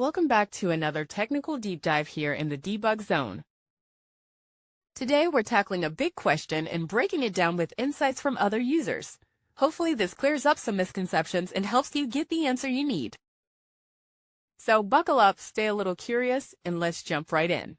Welcome back to another technical deep dive here in the debug zone. Today we're tackling a big question and breaking it down with insights from other users. Hopefully this clears up some misconceptions and helps you get the answer you need. So buckle up, stay a little curious, and let's jump right in.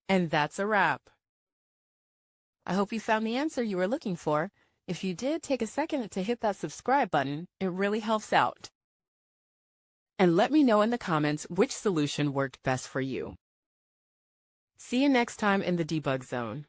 And that's a wrap. I hope you found the answer you were looking for. If you did, take a second to hit that subscribe button. It really helps out. And let me know in the comments which solution worked best for you. See you next time in the debug zone.